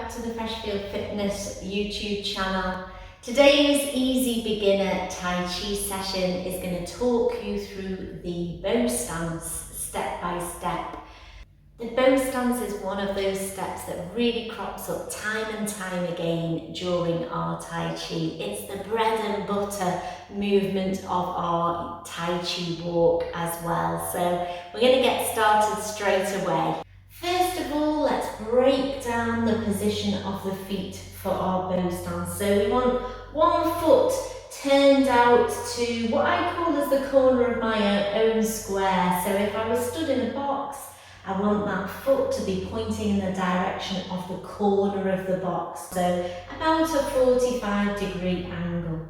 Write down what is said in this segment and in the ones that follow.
back to the Freshfield Fitness YouTube channel. Today's easy beginner Tai Chi session is going to talk you through the bow stance step by step. The bow stance is one of those steps that really crops up time and time again during our Tai Chi. It's the bread and butter movement of our Tai Chi walk as well. So we're going to get started straight away. First of all, let's break down the position of the feet for our bow stance. So we want one foot turned out to what I call as the corner of my own square. So if I was stood in a box, I want that foot to be pointing in the direction of the corner of the box. So about a 45-degree angle.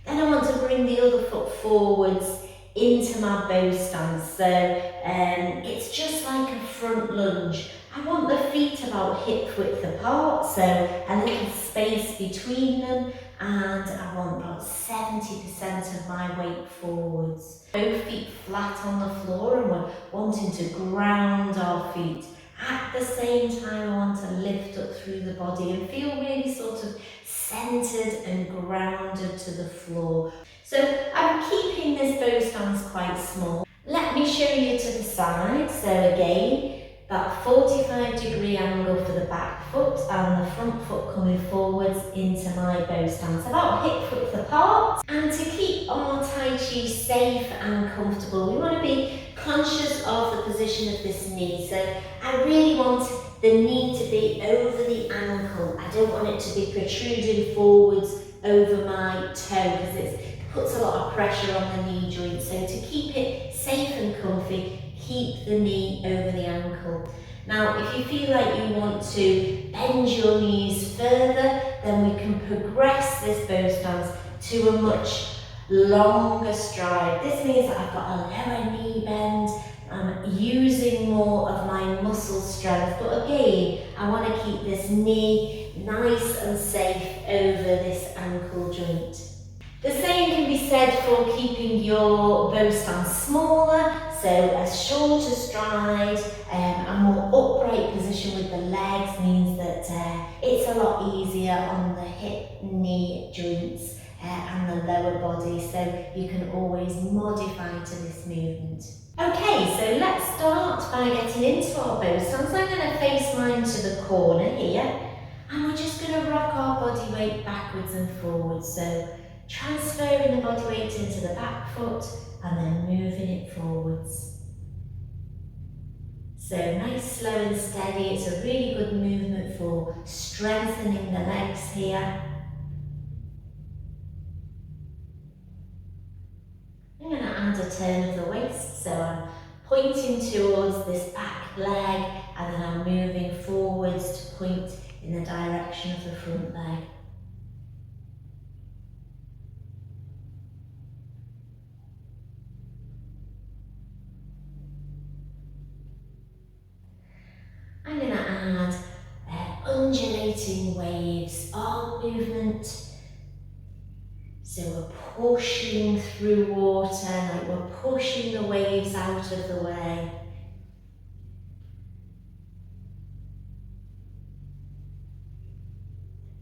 Then I want to bring the other foot forwards into my bow stance. So it's just like a front lunge. I want the feet about hip width apart, so a little space between them, and I want about 70% of my weight forwards. Both feet flat on the floor, and we're wanting to ground our feet. At the same time, I want to lift up through the body and feel really sort of centered and grounded to the floor. So I'm keeping this bow stance quite small. Let me show you to the side. So again, that 45-degree angle for the back foot and the front foot coming forwards into my bow stance, about hip width apart. And to keep our Tai Chi safe and comfortable, we want to be conscious of the position of this knee. So I really want the knee to be over the ankle. I don't want it to be protruding forwards over my toe because it puts a lot of pressure on the knee joint. So to keep it safe and comfy, keep the knee over the ankle. Now, if you feel like you want to bend your knees further, then we can progress this bow stance to a much longer stride. This means that I've got a lower knee bend. I'm using more of my muscle strength, but again, I want to keep this knee nice and safe over this ankle joint. The same can be said for keeping your bow stance smaller, so a shorter stride, a more upright position with the legs means that it's a lot easier on the hip, knee joints and the lower body, so you can always modify to this movement. Okay, so let's start by getting into our bow stance. I'm going to face mine to the corner here, and we're just going to rock our body weight backwards and forwards. So transferring the body weight into the back foot and then moving it forwards. So nice, slow and steady. It's a really good movement for strengthening the legs here. I'm going to add a turn of the waist, so I'm pointing towards this back leg and then I'm moving forwards to point in the direction of the front leg. I'm going to add undulating waves, arm movement. So we're pushing through water, like we're pushing the waves out of the way.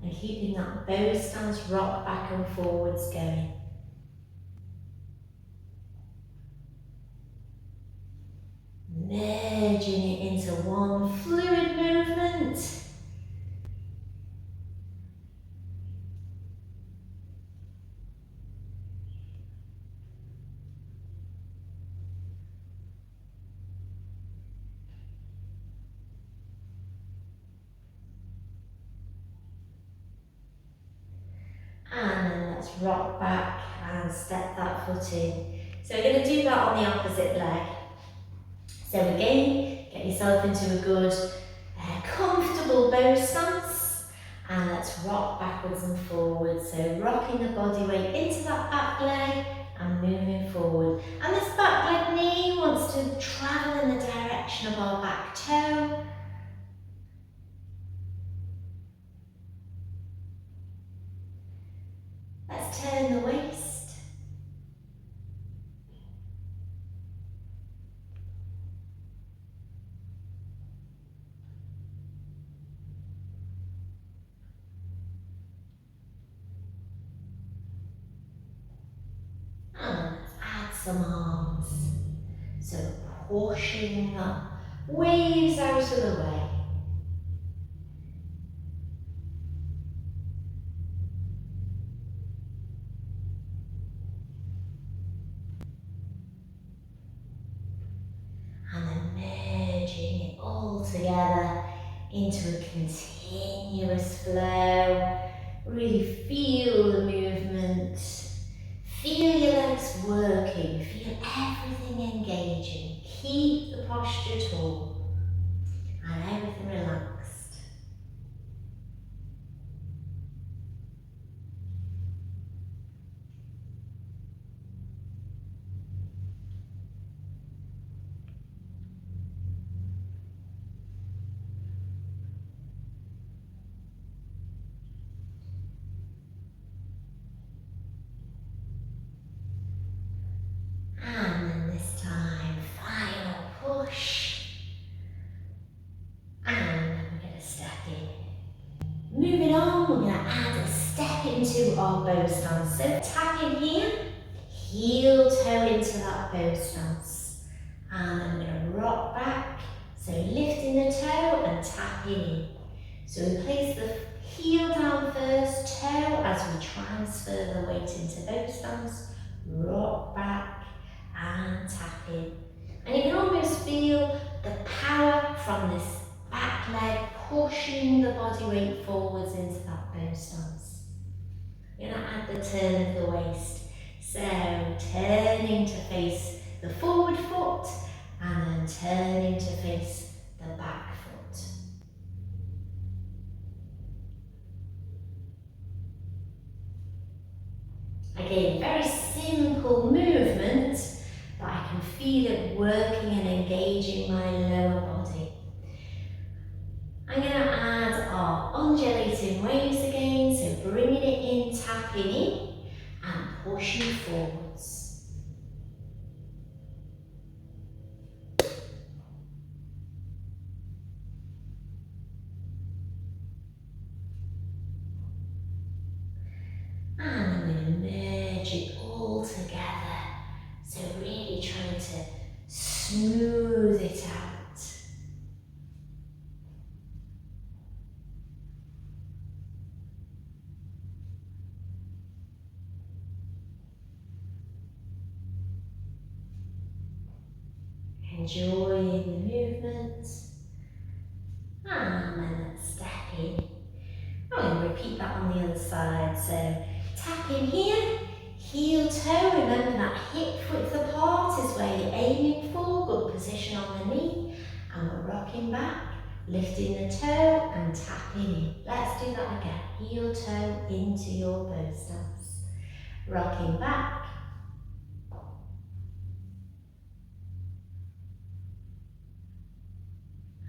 And keeping that bow stance rock back and forwards going. Merging it into one fluid movement. And then let's rock back and step that foot in. So we're going to do that on the opposite leg. So again, get yourself into a good, comfortable bow stance. And let's rock backwards and forwards. So rocking the body weight into that back leg and moving forward. And this back leg knee wants to travel in the direction of our back toe. Let's turn the waist. some arms. So pushing up, waves out of the way. And then merging it all together into a continuous flow. Really feel the movement. Feel your legs working. Feel everything engaging. Keep the posture tall and everything relaxed. And then this time, final push. And then we're going to step in. Moving on, we're going to add a step into our bow stance. So tap in here, heel toe into that bow stance. And then we're going to rock back. So lifting the toe and tapping in. So we place the heel down first, toe as we transfer the weight into bow stance. Rock back and tap in. And you can almost feel the power from this back leg pushing the body weight forwards into that bow stance. You're going to add the turn of the waist. So turning to face the forward foot and then turning to face the back foot. Again, very simple movement, but I can feel it working and engaging my lower body. I'm going to add our undulating waves again, so bringing it in, tapping in and pushing forwards. And I'm going to merge it all together, so really trying to smooth it out. Enjoying the movement. And then let's step in. I'm going to repeat that on the other side. So tap in here, heel toe. Remember that hip width apart is where you're aiming for. Good position on the knee. And we're rocking back, lifting the toe and tapping in. Let's do that again. Heel toe into your bow stance. Rocking back.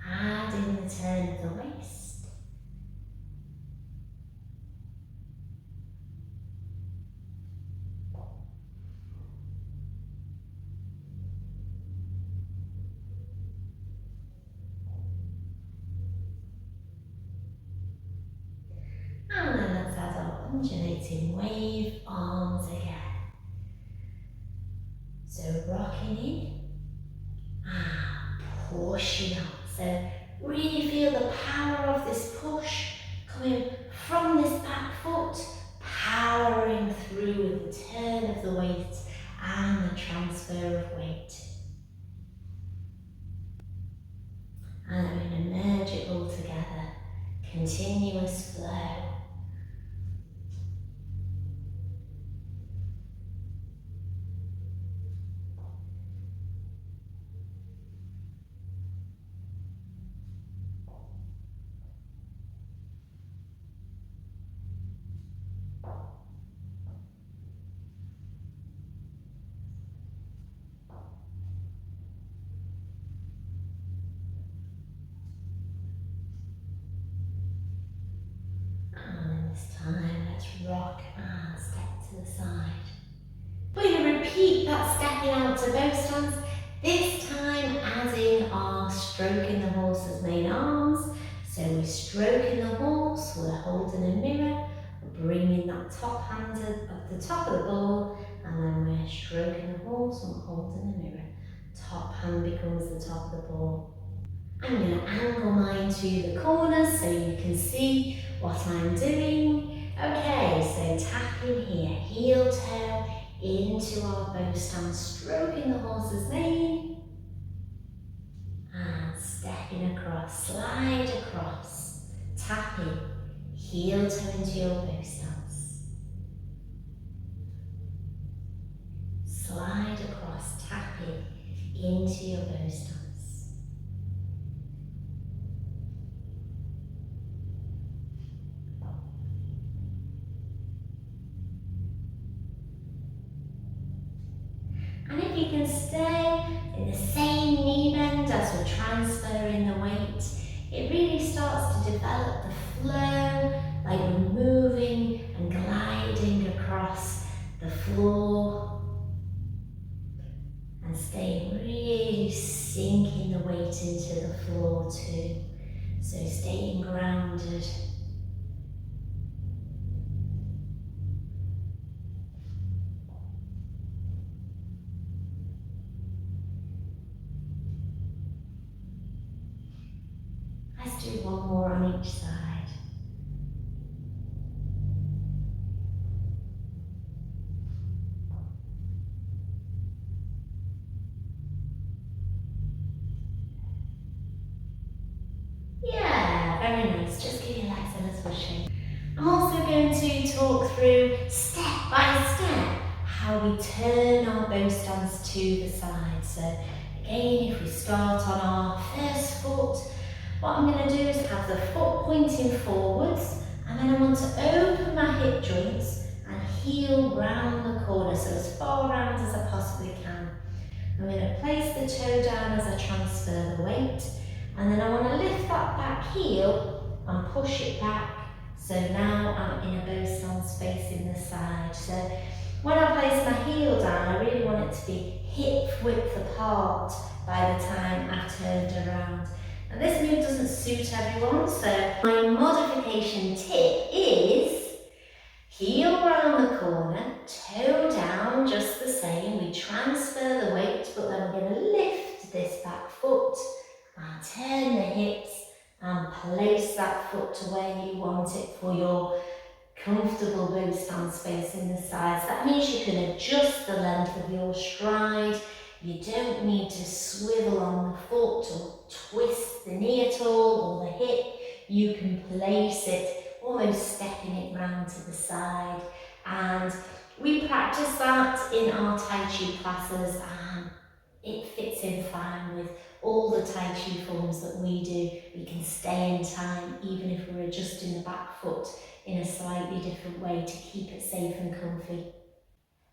Adding the turn of the waist. And then let's add our undulating wave arms again. So rocking in and pushing up. So really feel the power of this push coming from this back foot, powering through with the turn of the weight and the transfer of weight. And I'm going to merge it all together. Continuous flow. This time, let's rock and step to the side. We're going to repeat that stepping out to bow stance, this time adding our stroking the horse's main arms. So we're stroking the horse, we're holding a mirror, we're bringing that top hand at the top of the ball And then we're stroking the horse and holding the mirror. Top hand becomes the top of the ball. I'm going to angle mine to the corner so you can see what I'm doing. Okay, so tapping here, heel toe into our bow stance, stroking the horse's mane and stepping across, slide across, tapping, heel toe into your bow stance. Slide across, tapping into your bow stance. And if you can stay in the same knee bend as we're transferring the weight, it really starts to develop the flow, like we're moving and gliding across the floor and staying really sinking the weight into the floor too. So staying grounded. Let's do one more on each side. Yeah, very nice. Just give your legs a little shake. I'm also going to talk through step by step how we turn our bow stance to the side. So again, if we start on our first foot, what I'm going to do is have the foot pointing forwards, and then I want to open my hip joints and heel round the corner, so as far round as I possibly can. I'm going to place the toe down as I transfer the weight, and then I want to lift that back heel and push it back. So now I'm in a bow stance facing the side. So when I place my heel down, I really want it to be hip width apart by the time I've turned around. And this move doesn't suit everyone, so my modification tip is heel round the corner, toe down just the same. We transfer the weight, but then we're going to lift this back foot and turn the hips and place that foot to where you want it for your comfortable bow stance facing the sides. That means you can adjust the length of your stride. You don't need to swivel on the foot or twist the knee at all or the hip. You can place it, almost stepping it round to the side. And we practice that in our Tai Chi classes, and it fits in fine with all the Tai Chi forms that we do. We can stay in time even if we're adjusting the back foot in a slightly different way to keep it safe and comfy.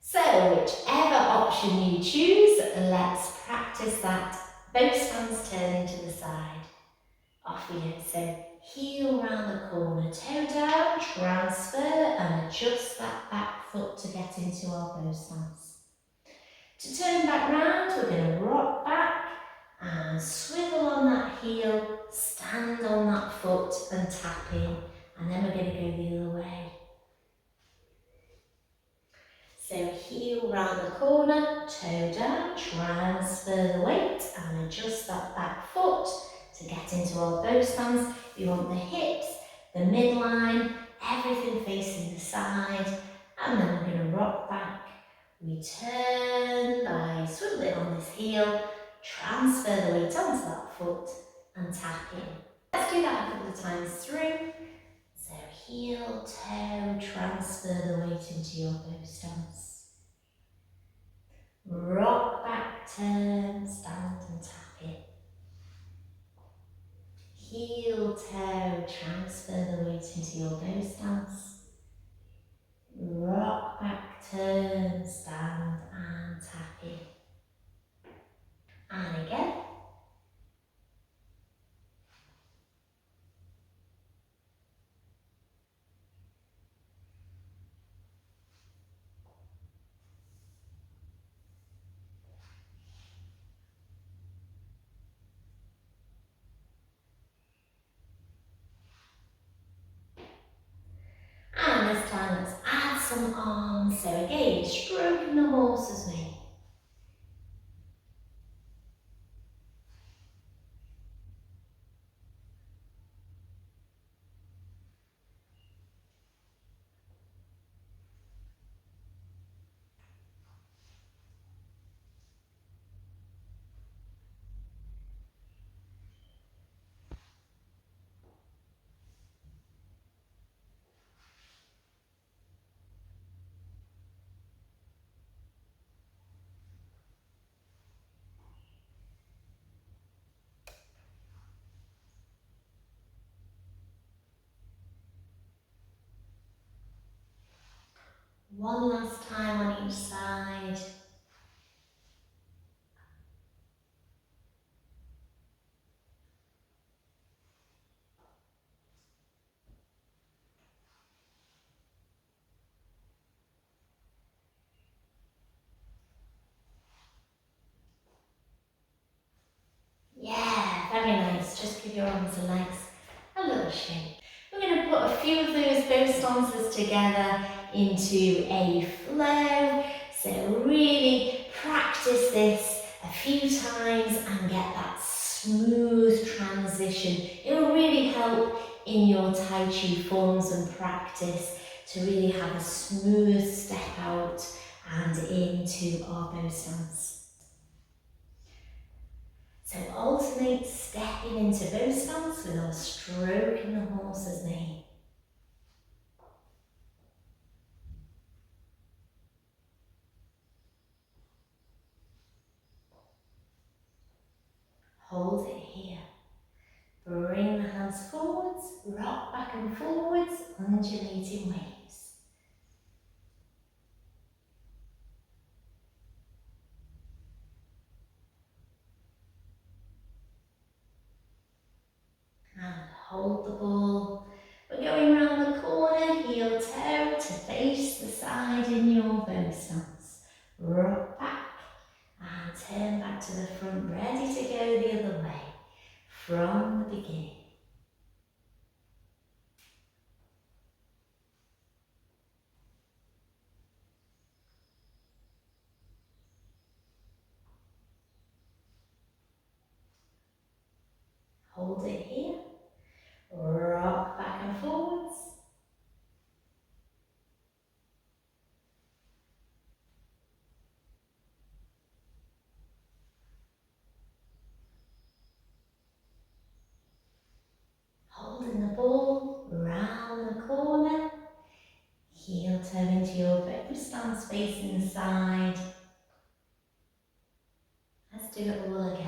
So whichever option you choose, let's practice that bow stance turning to the side. Off we go. So heel round the corner, toe down, transfer and adjust that back foot to get into our bow stance. To turn back round, we're going to rock back and swivel on that heel, stand on that foot and tap in, and then we're going to go the other way. So heel round the corner, toe down, transfer the weight and adjust that back foot to get into our bow stance. We want the hips, the midline, everything facing the side, and then we're going to rock back. We turn by swiveling on this heel, transfer the weight onto that foot and tap in. Let's do that a couple of times through. So heel, toe, transfer the weight into your bow stance. Rock back, turn, stand and tap in. Heel, toe, transfer the weight into your bow stance. Rock back, turn, stand and tap in. And again. And this time let's add some arms. So again, stroking the horse's mane. One last time on each side. Yeah, very nice. Just give your arms and legs a little shake. We're going to put a few of those bow stances together into a flow. So really practice this a few times and get that smooth transition. It will really help in your Tai Chi forms and practice to really have a smooth step out and into our bow stance. So alternate stepping into bow stance with our stroking the horse's mane. Hold it here. Bring the hands forwards, rock back and forwards, undulating waves. And hold the ball. We're going round the corner, heel toe to face the side in your bow stance. Rock back and turn back to the front, ready to go the other way from the beginning. Hold it here. Rock back and forwards. Holding the ball round the corner. Heel toe into your bow stance facing the side. Let's do it all again.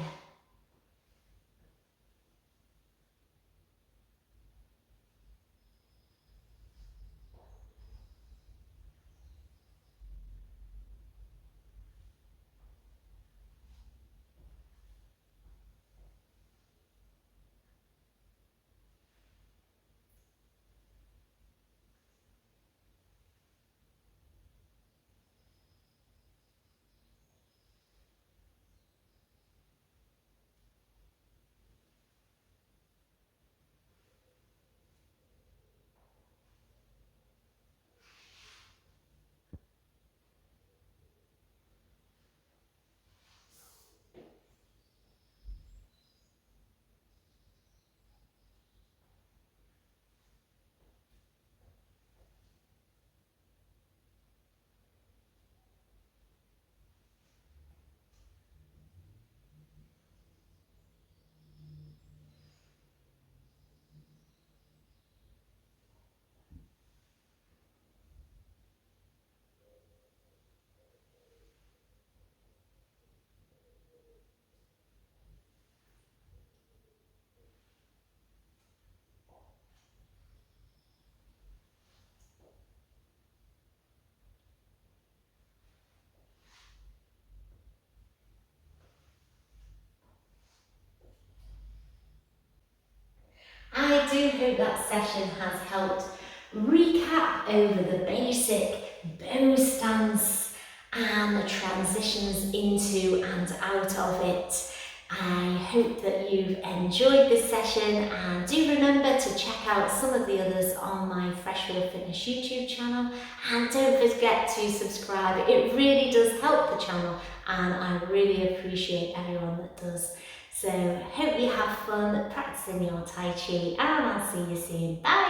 I do hope that session has helped recap over the basic bow stance and the transitions into and out of it, I hope that you've enjoyed this session, and do remember to check out some of the others on my Fresh Real Fitness YouTube channel, and don't forget to subscribe. It really does help the channel and I really appreciate everyone that does. So hope you have fun practicing your Tai Chi, and I'll see you soon. Bye!